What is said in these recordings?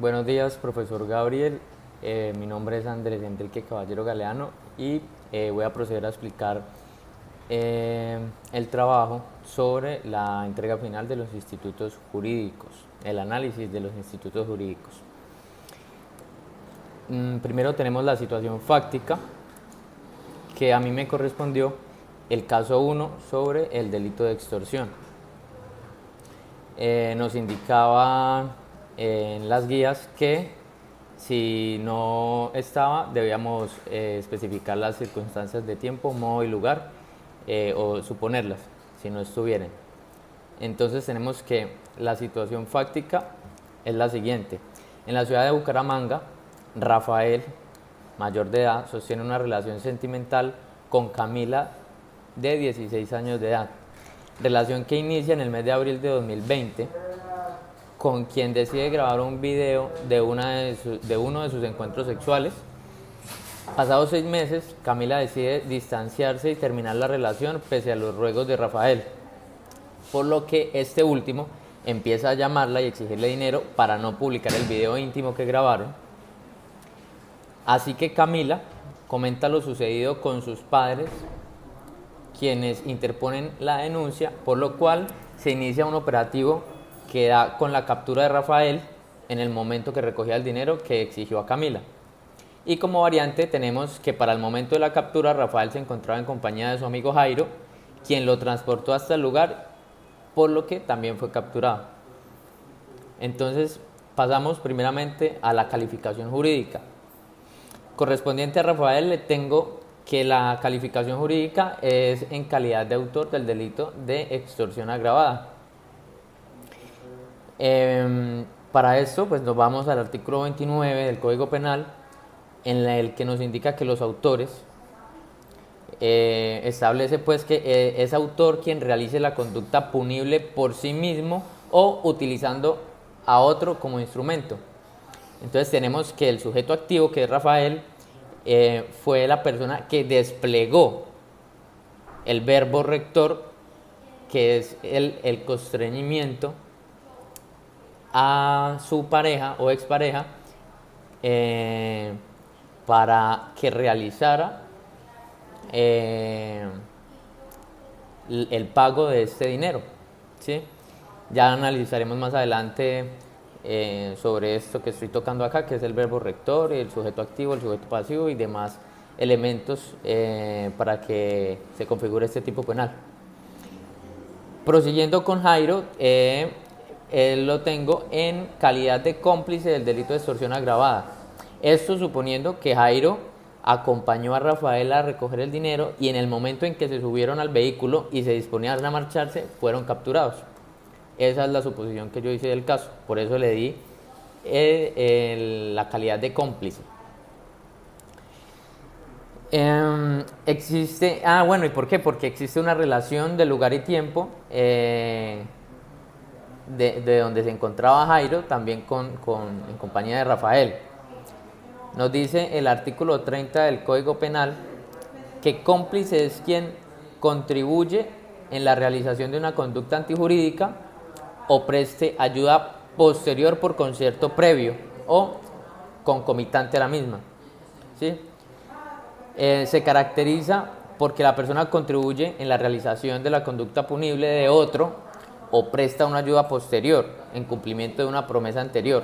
Buenos días, profesor Gabriel. Mi nombre es Andrés Enrique Caballero Galeano y voy a proceder a explicar el trabajo sobre la entrega final de los institutos jurídicos, el análisis de los institutos jurídicos. Primero tenemos la situación fáctica, que a mí me correspondió el caso 1 sobre el delito de extorsión. Nos indicaba en las guías que si no estaba debíamos especificar las circunstancias de tiempo, modo y lugar o suponerlas si no estuvieran. Entonces tenemos que la situación fáctica es la siguiente. En la ciudad de Bucaramanga, Rafael, mayor de edad, sostiene una relación sentimental con Camila, de 16 años de edad. Relación que inicia en el mes de abril de 2020, con quien decide grabar un video de uno de sus encuentros sexuales. Pasados 6 meses, Camila decide distanciarse y terminar la relación pese a los ruegos de Rafael, por lo que este último empieza a llamarla y exigirle dinero para no publicar el video íntimo que grabaron. Así que Camila comenta lo sucedido con sus padres, quienes interponen la denuncia, por lo cual se inicia un operativo que da con la captura de Rafael en el momento que recogía el dinero que exigió a Camila. Y como variante tenemos que para el momento de la captura Rafael se encontraba en compañía de su amigo Jairo, quien lo transportó hasta el lugar, por lo que también fue capturado. Entonces pasamos primeramente a la calificación jurídica. Correspondiente a Rafael le tengo que la calificación jurídica es en calidad de autor del delito de extorsión agravada. Para esto pues nos vamos al artículo 29 del Código Penal, en el que nos indica que los autores establece pues que es autor quien realice la conducta punible por sí mismo o utilizando a otro como instrumento. Entonces tenemos que el sujeto activo, que es Rafael, fue la persona que desplegó el verbo rector, que es el constreñimiento a su pareja o expareja para que realizara el pago de este dinero, ¿sí? Ya analizaremos más adelante sobre esto que estoy tocando acá, que es el verbo rector, el sujeto activo, el sujeto pasivo y demás elementos para que se configure este tipo penal. Prosiguiendo con Jairo, lo tengo en calidad de cómplice del delito de extorsión agravada. Esto suponiendo que Jairo acompañó a Rafael a recoger el dinero y en el momento en que se subieron al vehículo y se disponían a marcharse, fueron capturados. Esa es la suposición que yo hice del caso, por eso le di la calidad de cómplice. Bueno, ¿y por qué? Porque existe una relación de lugar y tiempo de donde se encontraba Jairo, también en compañía de Rafael. Nos dice el artículo 30 del Código Penal que cómplice es quien contribuye en la realización de una conducta antijurídica o preste ayuda posterior por concierto previo o concomitante a la misma, ¿sí? Se caracteriza porque la persona contribuye en la realización de la conducta punible de otro o presta una ayuda posterior en cumplimiento de una promesa anterior,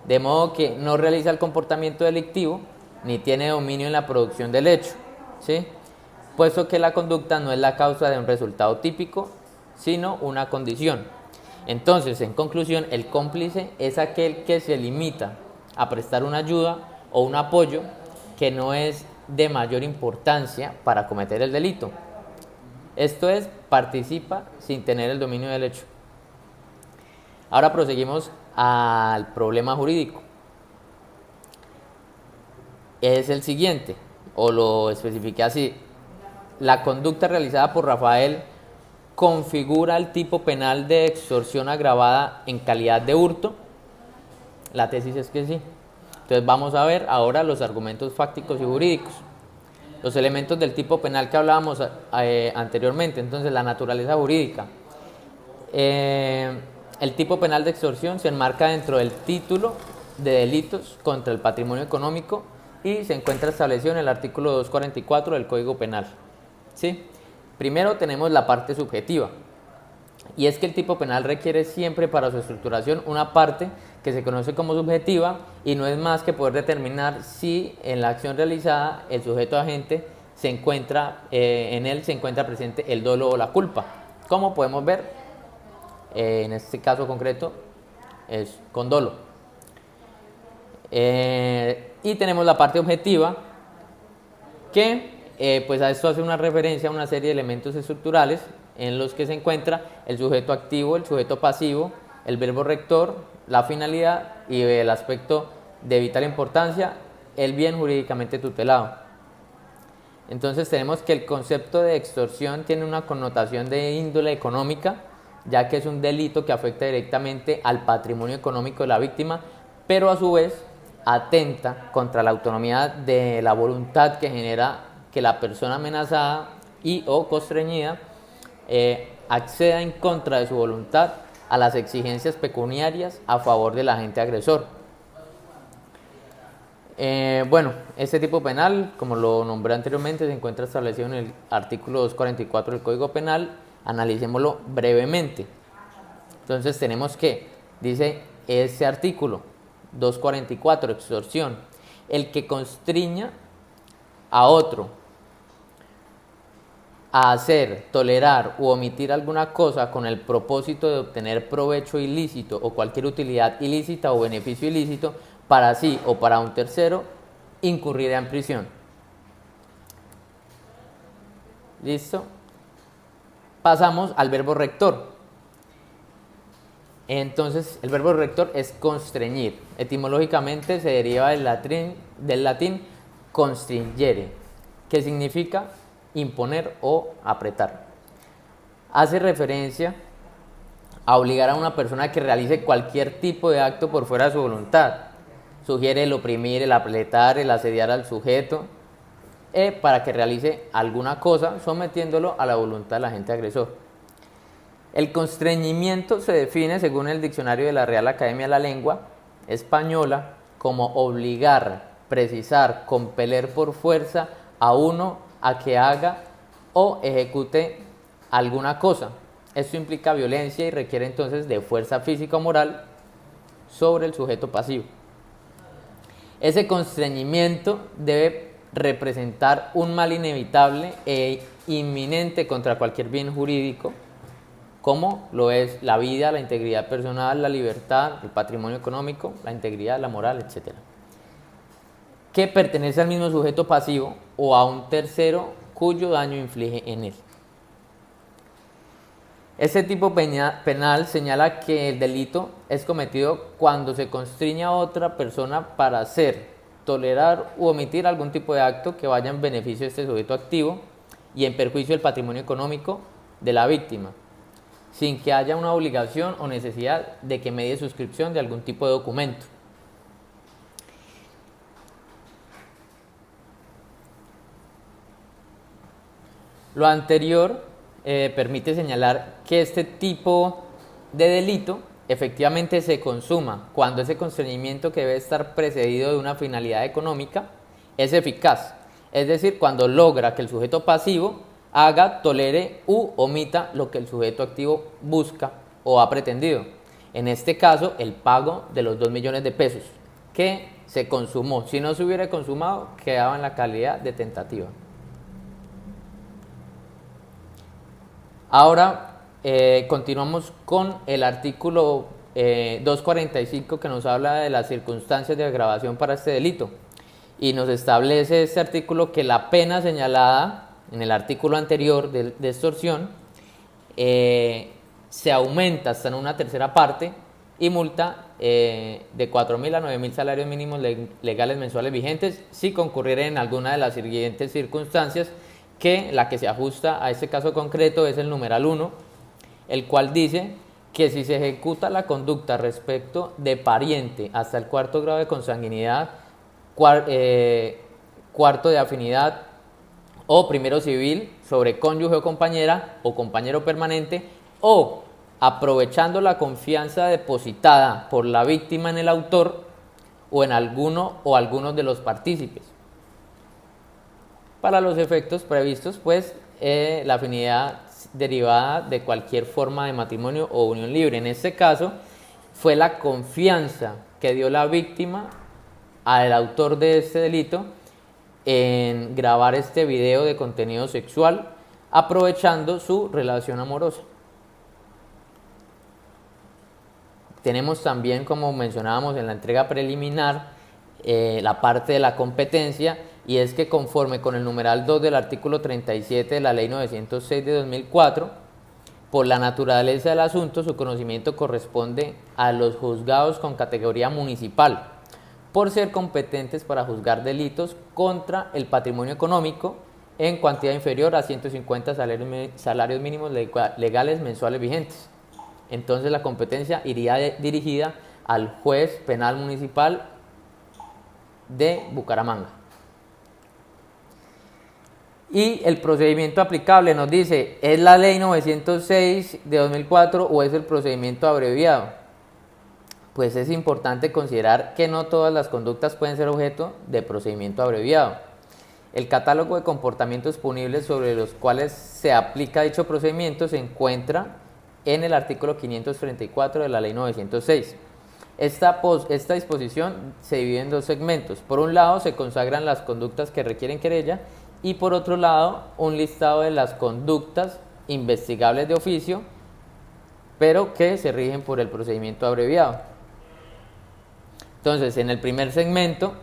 de modo que no realiza el comportamiento delictivo ni tiene dominio en la producción del hecho, ¿sí? Puesto que la conducta no es la causa de un resultado típico, sino una condición. Entonces, en conclusión, el cómplice es aquel que se limita a prestar una ayuda o un apoyo que no es de mayor importancia para cometer el delito. Esto es, participa sin tener el dominio del hecho. Ahora proseguimos al problema jurídico. Es el siguiente, o lo especifiqué así. La conducta realizada por Rafael configura el tipo penal de extorsión agravada en calidad de hurto. La tesis es que sí. Entonces vamos a ver ahora los argumentos fácticos y jurídicos. Los elementos del tipo penal que hablábamos anteriormente. Entonces la naturaleza jurídica. El tipo penal de extorsión se enmarca dentro del título de delitos contra el patrimonio económico y se encuentra establecido en el artículo 244 del Código Penal. ¿Sí? Primero tenemos la parte subjetiva, y es que el tipo penal requiere siempre para su estructuración una parte que se conoce como subjetiva y no es más que poder determinar si en la acción realizada el sujeto agente se encuentra, en él se encuentra presente el dolo o la culpa. Como podemos ver, en este caso concreto es con dolo. Y tenemos la parte objetiva que pues a esto hace una referencia a una serie de elementos estructurales en los que se encuentra el sujeto activo, el sujeto pasivo, el verbo rector, la finalidad y el aspecto de vital importancia, el bien jurídicamente tutelado. Entonces tenemos que el concepto de extorsión tiene una connotación de índole económica, ya que es un delito que afecta directamente al patrimonio económico de la víctima, pero a su vez atenta contra la autonomía de la voluntad que genera que la persona amenazada y o constreñida acceda en contra de su voluntad a las exigencias pecuniarias a favor del agente agresor. Bueno, este tipo penal, como lo nombré anteriormente, se encuentra establecido en el artículo 244 del Código Penal. Analicémoslo brevemente. Entonces tenemos que, dice ese artículo 244, extorsión, el que constriña a otro a hacer, tolerar u omitir alguna cosa con el propósito de obtener provecho ilícito o cualquier utilidad ilícita o beneficio ilícito para sí o para un tercero, incurrirá en prisión. ¿Listo? Pasamos al verbo rector. Entonces, el verbo rector es constreñir. Etimológicamente se deriva del latín constringere, que significa imponer o apretar. Hace referencia a obligar a una persona a que realice cualquier tipo de acto por fuera de su voluntad. Sugiere el oprimir, el apretar, el asediar al sujeto para que realice alguna cosa sometiéndolo a la voluntad del agente agresor. El constreñimiento se define según el diccionario de la Real Academia de la Lengua Española como obligar, precisar, compeler por fuerza a uno a que haga o ejecute alguna cosa. Esto implica violencia y requiere entonces de fuerza física o moral sobre el sujeto pasivo. Ese constreñimiento debe representar un mal inevitable e inminente contra cualquier bien jurídico, como lo es la vida, la integridad personal, la libertad, el patrimonio económico, la integridad, la moral, etc. Que pertenece al mismo sujeto pasivo o a un tercero cuyo daño inflige en él. Este tipo penal señala que el delito es cometido cuando se constriñe a otra persona para hacer, tolerar u omitir algún tipo de acto que vaya en beneficio de este sujeto activo y en perjuicio del patrimonio económico de la víctima, sin que haya una obligación o necesidad de que medie suscripción de algún tipo de documento. Lo anterior permite señalar que este tipo de delito efectivamente se consuma cuando ese constreñimiento, que debe estar precedido de una finalidad económica, es eficaz, es decir, cuando logra que el sujeto pasivo haga, tolere u omita lo que el sujeto activo busca o ha pretendido. En este caso, el pago de los 2 millones de pesos que se consumó. Si no se hubiera consumado, quedaba en la calidad de tentativa. Ahora continuamos con el artículo 245, que nos habla de las circunstancias de agravación para este delito, y nos establece este artículo que la pena señalada en el artículo anterior de extorsión se aumenta hasta en una tercera parte y multa de 4.000 a 9.000 salarios mínimos legales mensuales vigentes si concurriera en alguna de las siguientes circunstancias, que la que se ajusta a este caso concreto es el numeral 1, el cual dice que si se ejecuta la conducta respecto de pariente hasta el 4.º grado de consanguinidad, 4.º de afinidad o 1.º civil sobre cónyuge o compañera o compañero permanente, o aprovechando la confianza depositada por la víctima en el autor, o en alguno o algunos de los partícipes. Para los efectos previstos, pues la afinidad derivada de cualquier forma de matrimonio o unión libre. En este caso, fue la confianza que dio la víctima al autor de este delito en grabar este video de contenido sexual, aprovechando su relación amorosa. Tenemos también, como mencionábamos en la entrega preliminar, la parte de la competencia, y es que conforme con el numeral 2 del artículo 37 de la Ley 906 de 2004, por la naturaleza del asunto, su conocimiento corresponde a los juzgados con categoría municipal, por ser competentes para juzgar delitos contra el patrimonio económico en cuantía inferior a 150 salarios mínimos legales mensuales vigentes. Entonces la competencia iría dirigida al juez penal municipal de Bucaramanga. Y el procedimiento aplicable nos dice, ¿es la ley 906 de 2004 o es el procedimiento abreviado? Pues es importante considerar que no todas las conductas pueden ser objeto de procedimiento abreviado. El catálogo de comportamientos punibles sobre los cuales se aplica dicho procedimiento se encuentra en el artículo 534 de la ley 906. Esta disposición se divide en dos segmentos. Por un lado, se consagran las conductas que requieren querella, y por otro lado, un listado de las conductas investigables de oficio, pero que se rigen por el procedimiento abreviado. Entonces, en el primer segmento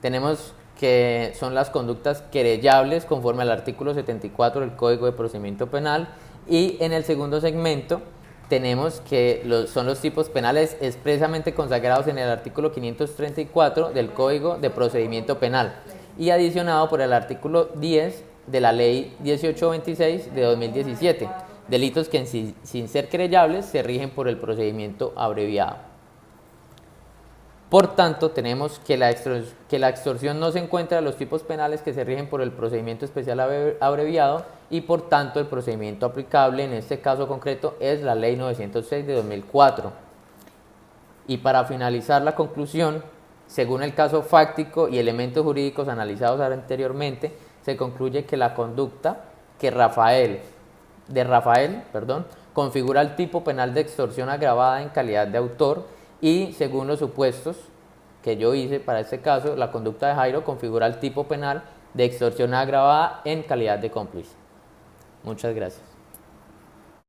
tenemos que son las conductas querellables conforme al artículo 74 del Código de Procedimiento Penal, y en el segundo segmento tenemos que son los tipos penales expresamente consagrados en el artículo 534 del Código de Procedimiento Penal y adicionado por el artículo 10 de la Ley 1826 de 2017, delitos que sin ser querellables se rigen por el procedimiento abreviado. Por tanto, tenemos que la extorsión no se encuentra en los tipos penales que se rigen por el procedimiento especial abreviado, y por tanto el procedimiento aplicable en este caso concreto es la Ley 906 de 2004. Y para finalizar la conclusión, según el caso fáctico y elementos jurídicos analizados anteriormente, se concluye que la conducta de Rafael, configura el tipo penal de extorsión agravada en calidad de autor, y según los supuestos que yo hice para este caso, la conducta de Jairo configura el tipo penal de extorsión agravada en calidad de cómplice. Muchas gracias.